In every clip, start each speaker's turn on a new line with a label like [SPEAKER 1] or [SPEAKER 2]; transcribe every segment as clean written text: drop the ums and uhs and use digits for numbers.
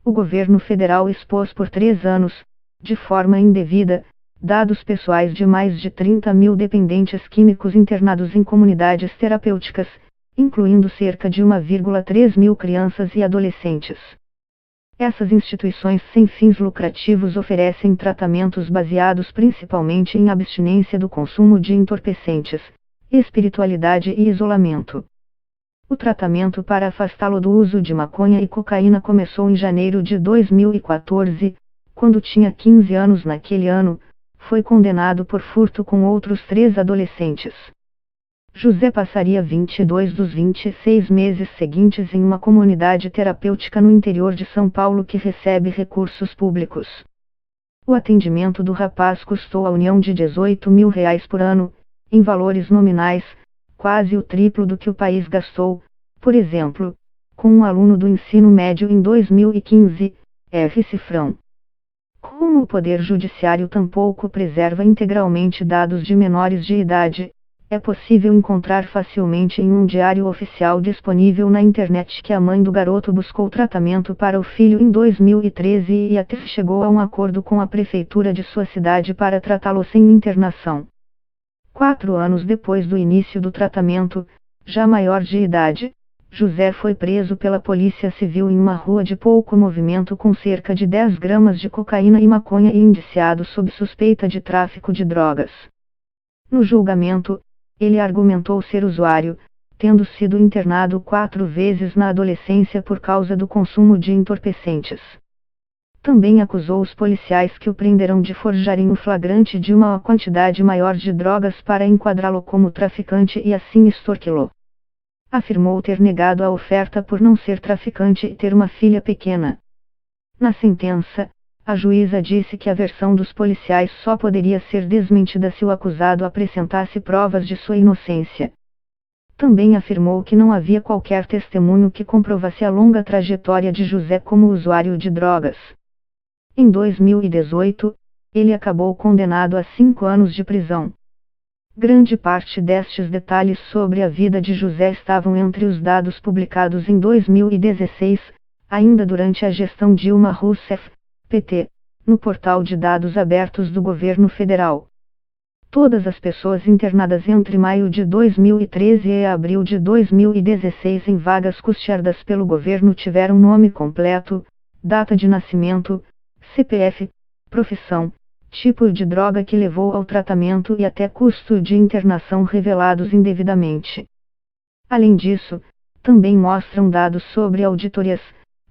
[SPEAKER 1] O governo federal expôs por 3 anos, de forma indevida, dados pessoais de mais de 30 mil dependentes químicos internados em comunidades terapêuticas, incluindo cerca de 1,3 mil crianças e adolescentes. Essas instituições sem fins lucrativos oferecem tratamentos baseados principalmente em abstinência do consumo de entorpecentes, espiritualidade e isolamento. O tratamento para afastá-lo do uso de maconha e cocaína começou em janeiro de 2014, quando tinha 15 anos. Naquele ano, foi condenado por furto com outros 3 adolescentes. José passaria 22 dos 26 meses seguintes em uma comunidade terapêutica no interior de São Paulo que recebe recursos públicos. O atendimento do rapaz custou à União de R$18 mil por ano, em valores nominais, quase o triplo do que o país gastou, por exemplo, com um aluno do ensino médio em 2015, R. Cifrão. Como o Poder Judiciário tampouco preserva integralmente dados de menores de idade, é possível encontrar facilmente em um diário oficial disponível na internet que a mãe do garoto buscou tratamento para o filho em 2013 e até chegou a um acordo com a prefeitura de sua cidade para tratá-lo sem internação. 4 anos depois do início do tratamento, já maior de idade, José foi preso pela Polícia Civil em uma rua de pouco movimento com cerca de 10 gramas de cocaína e maconha e indiciado sob suspeita de tráfico de drogas. No julgamento, ele argumentou ser usuário, tendo sido internado 4 vezes na adolescência por causa do consumo de entorpecentes. Também acusou os policiais que o prenderam de forjarem o flagrante de uma quantidade maior de drogas para enquadrá-lo como traficante e assim extorquí-lo. Afirmou ter negado a oferta por não ser traficante e ter uma filha pequena. Na sentença, a juíza disse que a versão dos policiais só poderia ser desmentida se o acusado apresentasse provas de sua inocência. Também afirmou que não havia qualquer testemunho que comprovasse a longa trajetória de José como usuário de drogas. Em 2018, ele acabou condenado a 5 anos de prisão. Grande parte destes detalhes sobre a vida de José estavam entre os dados publicados em 2016, ainda durante a gestão Dilma Rousseff, PT, no portal de dados abertos do governo federal. Todas as pessoas internadas entre maio de 2013 e abril de 2016 em vagas custeadas pelo governo tiveram nome completo, data de nascimento, CPF, profissão, tipo de droga que levou ao tratamento e até custo de internação revelados indevidamente. Além disso, também mostram dados sobre auditorias,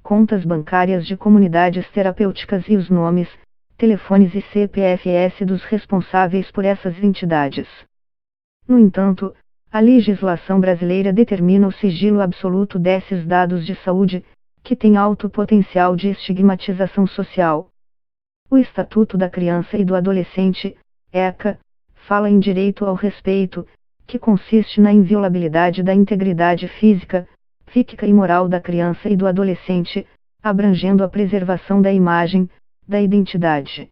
[SPEAKER 1] contas bancárias de comunidades terapêuticas e os nomes, telefones e CPFs dos responsáveis por essas entidades. No entanto, a legislação brasileira determina o sigilo absoluto desses dados de saúde, que tem alto potencial de estigmatização social. O Estatuto da Criança e do Adolescente, ECA, fala em direito ao respeito, que consiste na inviolabilidade da integridade física, psíquica e moral da criança e do adolescente, abrangendo a preservação da imagem, da identidade.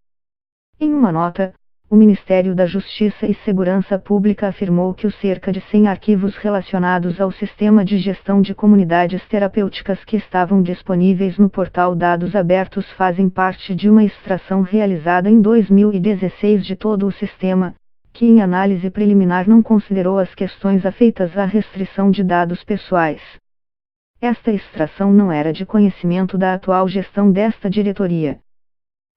[SPEAKER 1] Em uma nota, o Ministério da Justiça e Segurança Pública afirmou que os cerca de 100 arquivos relacionados ao sistema de gestão de comunidades terapêuticas que estavam disponíveis no portal Dados Abertos fazem parte de uma extração realizada em 2016 de todo o sistema, que em análise preliminar não considerou as questões afeitas à restrição de dados pessoais. Esta extração não era de conhecimento da atual gestão desta diretoria.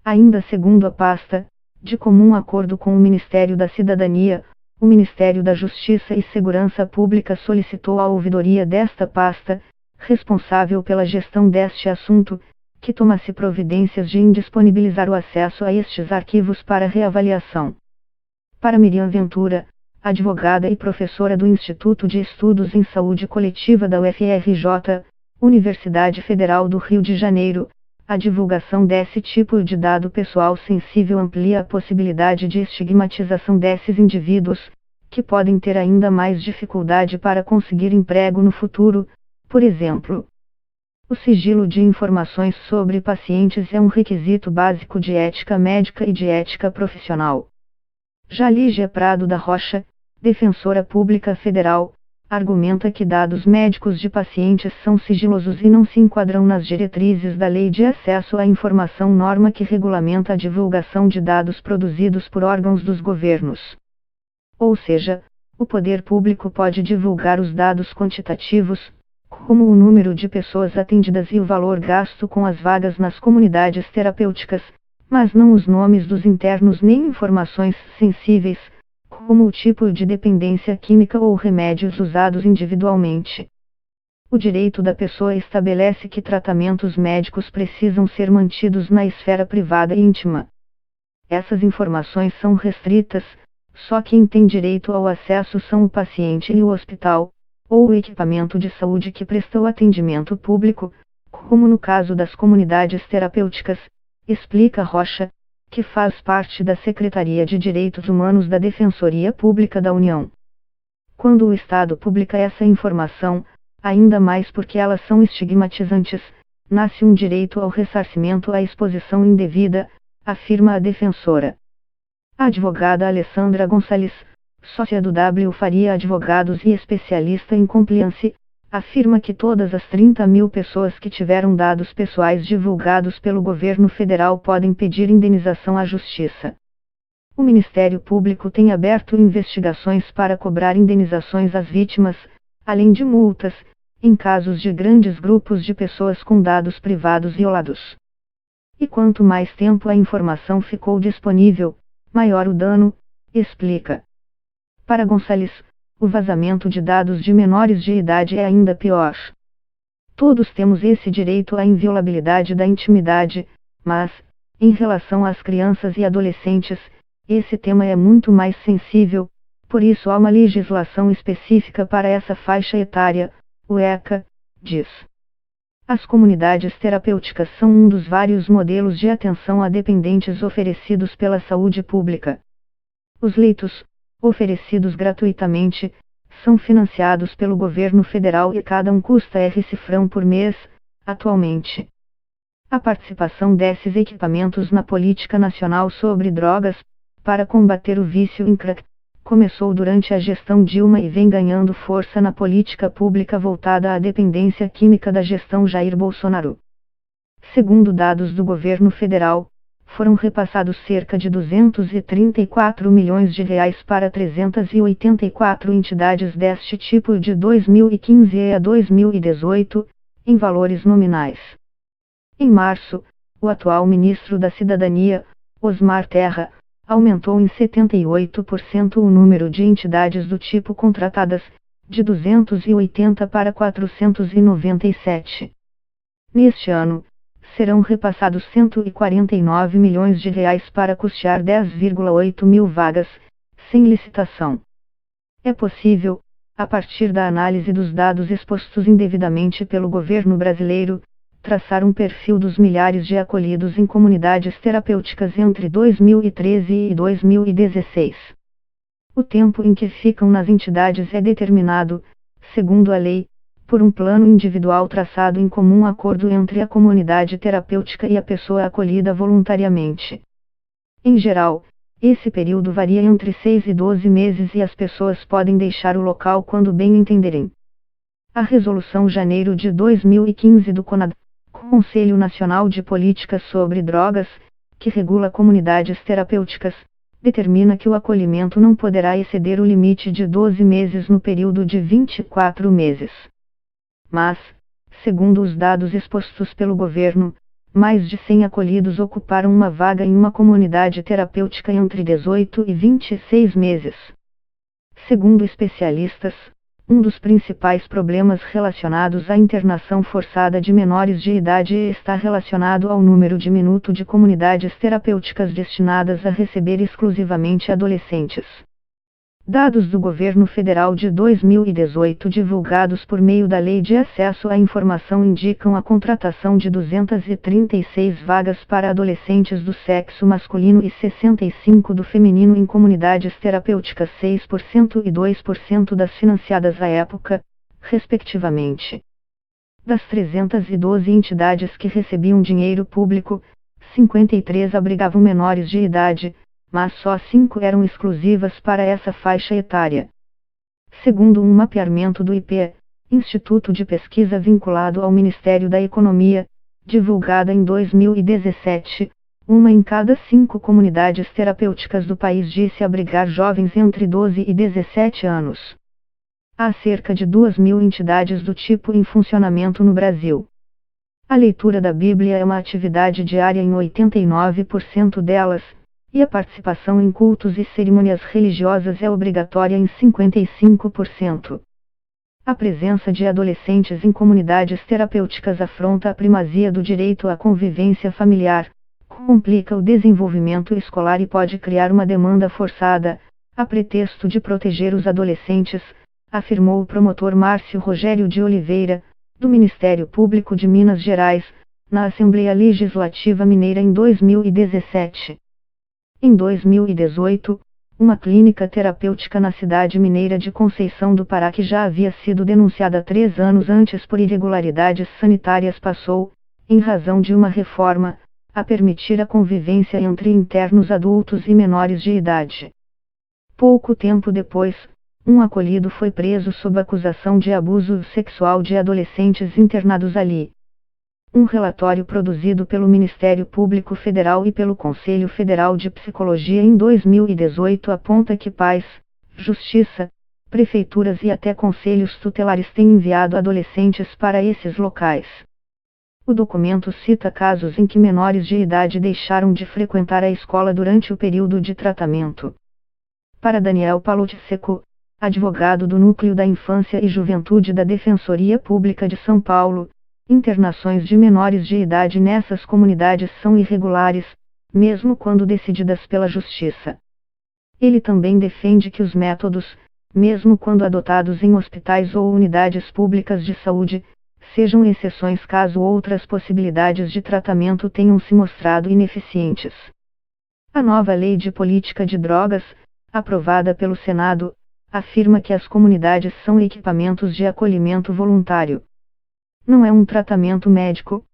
[SPEAKER 1] Ainda segundo a pasta, de comum acordo com o Ministério da Cidadania, o Ministério da Justiça e Segurança Pública solicitou à ouvidoria desta pasta, responsável pela gestão deste assunto, que tomasse providências de indisponibilizar o acesso a estes arquivos para reavaliação. Para Miriam Ventura, advogada e professora do Instituto de Estudos em Saúde Coletiva da UFRJ, Universidade Federal do Rio de Janeiro, a divulgação desse tipo de dado pessoal sensível amplia a possibilidade de estigmatização desses indivíduos, que podem ter ainda mais dificuldade para conseguir emprego no futuro, por exemplo. O sigilo de informações sobre pacientes é um requisito básico de ética médica e de ética profissional. Já Lígia Prado da Rocha, defensora pública federal, argumenta que dados médicos de pacientes são sigilosos e não se enquadram nas diretrizes da Lei de Acesso à Informação, norma que regulamenta a divulgação de dados produzidos por órgãos dos governos. Ou seja, o poder público pode divulgar os dados quantitativos, como o número de pessoas atendidas e o valor gasto com as vagas nas comunidades terapêuticas, mas não os nomes dos internos nem informações sensíveis, como o tipo de dependência química ou remédios usados individualmente. O direito da pessoa estabelece que tratamentos médicos precisam ser mantidos na esfera privada e íntima. Essas informações são restritas, só quem tem direito ao acesso são o paciente e o hospital, ou o equipamento de saúde que presta o atendimento público, como no caso das comunidades terapêuticas, explica Rocha, que faz parte da Secretaria de Direitos Humanos da Defensoria Pública da União. Quando o Estado publica essa informação, ainda mais porque elas são estigmatizantes, nasce um direito ao ressarcimento à exposição indevida, afirma a defensora. A advogada Alessandra Gonçalves, sócia do W. Faria Advogados e especialista em compliance, afirma que todas as 30.000 pessoas que tiveram dados pessoais divulgados pelo governo federal podem pedir indenização à Justiça. O Ministério Público tem aberto investigações para cobrar indenizações às vítimas, além de multas, em casos de grandes grupos de pessoas com dados privados violados. E quanto mais tempo a informação ficou disponível, maior o dano, explica. Para Gonçalves, o vazamento de dados de menores de idade é ainda pior. Todos temos esse direito à inviolabilidade da intimidade, mas, em relação às crianças e adolescentes, esse tema é muito mais sensível, por isso há uma legislação específica para essa faixa etária, o ECA, diz. As comunidades terapêuticas são um dos vários modelos de atenção a dependentes oferecidos pela saúde pública. Os leitos, oferecidos gratuitamente, são financiados pelo governo federal e cada um custa R$ por mês, atualmente. A participação desses equipamentos na Política Nacional sobre Drogas, para combater o vício em crack, começou durante a gestão Dilma e vem ganhando força na política pública voltada à dependência química da gestão Jair Bolsonaro. Segundo dados do governo federal, foram repassados cerca de R$ 234 milhões para 384 entidades deste tipo de 2015 a 2018, em valores nominais. Em março, o atual ministro da Cidadania, Osmar Terra, aumentou em 78% o número de entidades do tipo contratadas, de 280 para 497. Neste ano, serão repassados R$ 149 milhões para custear 10,8 mil vagas, sem licitação. É possível, a partir da análise dos dados expostos indevidamente pelo governo brasileiro, traçar um perfil dos milhares de acolhidos em comunidades terapêuticas entre 2013 e 2016. O tempo em que ficam nas entidades é determinado, segundo a lei, por um plano individual traçado em comum acordo entre a comunidade terapêutica e a pessoa acolhida voluntariamente. Em geral, esse período varia entre 6 e 12 meses e as pessoas podem deixar o local quando bem entenderem. A Resolução Janeiro de 2015 do CONAD, Conselho Nacional de Políticas sobre Drogas, que regula comunidades terapêuticas, determina que o acolhimento não poderá exceder o limite de 12 meses no período de 24 meses. Mas, segundo os dados expostos pelo governo, mais de 100 acolhidos ocuparam uma vaga em uma comunidade terapêutica entre 18 e 26 meses. Segundo especialistas, um dos principais problemas relacionados à internação forçada de menores de idade está relacionado ao número diminuto de comunidades terapêuticas destinadas a receber exclusivamente adolescentes. Dados do governo federal de 2018 divulgados por meio da Lei de Acesso à Informação indicam a contratação de 236 vagas para adolescentes do sexo masculino e 65 do feminino em comunidades terapêuticas, 6% e 2% das financiadas à época, respectivamente. Das 312 entidades que recebiam dinheiro público, 53 abrigavam menores de idade, mas só 5 eram exclusivas para essa faixa etária. Segundo um mapeamento do IPE, Instituto de Pesquisa vinculado ao Ministério da Economia, divulgada em 2017, uma em cada 5 comunidades terapêuticas do país disse abrigar jovens entre 12 e 17 anos. Há cerca de 2.000 entidades do tipo em funcionamento no Brasil. A leitura da Bíblia é uma atividade diária em 89% delas, e a participação em cultos e cerimônias religiosas é obrigatória em 55%. A presença de adolescentes em comunidades terapêuticas afronta a primazia do direito à convivência familiar, complica o desenvolvimento escolar e pode criar uma demanda forçada, a pretexto de proteger os adolescentes, afirmou o promotor Márcio Rogério de Oliveira, do Ministério Público de Minas Gerais, na Assembleia Legislativa Mineira em 2017. Em 2018, uma clínica terapêutica na cidade mineira de Conceição do Pará, que já havia sido denunciada 3 anos antes por irregularidades sanitárias, passou, em razão de uma reforma, a permitir a convivência entre internos adultos e menores de idade. Pouco tempo depois, um acolhido foi preso sob acusação de abuso sexual de adolescentes internados ali. Um relatório produzido pelo Ministério Público Federal e pelo Conselho Federal de Psicologia em 2018 aponta que pais, justiça, prefeituras e até conselhos tutelares têm enviado adolescentes para esses locais. O documento cita casos em que menores de idade deixaram de frequentar a escola durante o período de tratamento. Para Daniel Palotseco, advogado do Núcleo da Infância e Juventude da Defensoria Pública de São Paulo, internações de menores de idade nessas comunidades são irregulares, mesmo quando decididas pela Justiça. Ele também defende que os métodos, mesmo quando adotados em hospitais ou unidades públicas de saúde, sejam exceções caso outras possibilidades de tratamento tenham se mostrado ineficientes. A nova Lei de Política de Drogas, aprovada pelo Senado, afirma que as comunidades são equipamentos de acolhimento voluntário. Não é um tratamento médico.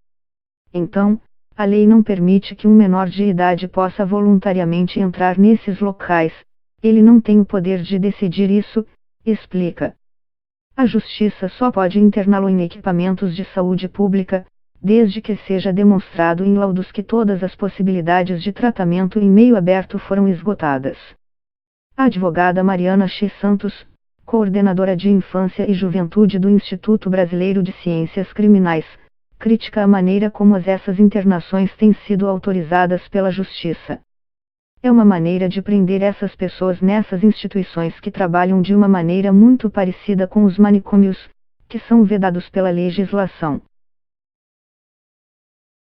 [SPEAKER 1] Então, a lei não permite que um menor de idade possa voluntariamente entrar nesses locais, ele não tem o poder de decidir isso, explica. A Justiça só pode interná-lo em equipamentos de saúde pública, desde que seja demonstrado em laudos que todas as possibilidades de tratamento em meio aberto foram esgotadas. A advogada Mariana X. Santos, coordenadora de Infância e Juventude do Instituto Brasileiro de Ciências Criminais, critica a maneira como essas internações têm sido autorizadas pela Justiça. É uma maneira de prender essas pessoas nessas instituições que trabalham de uma maneira muito parecida com os manicômios, que são vedados pela legislação.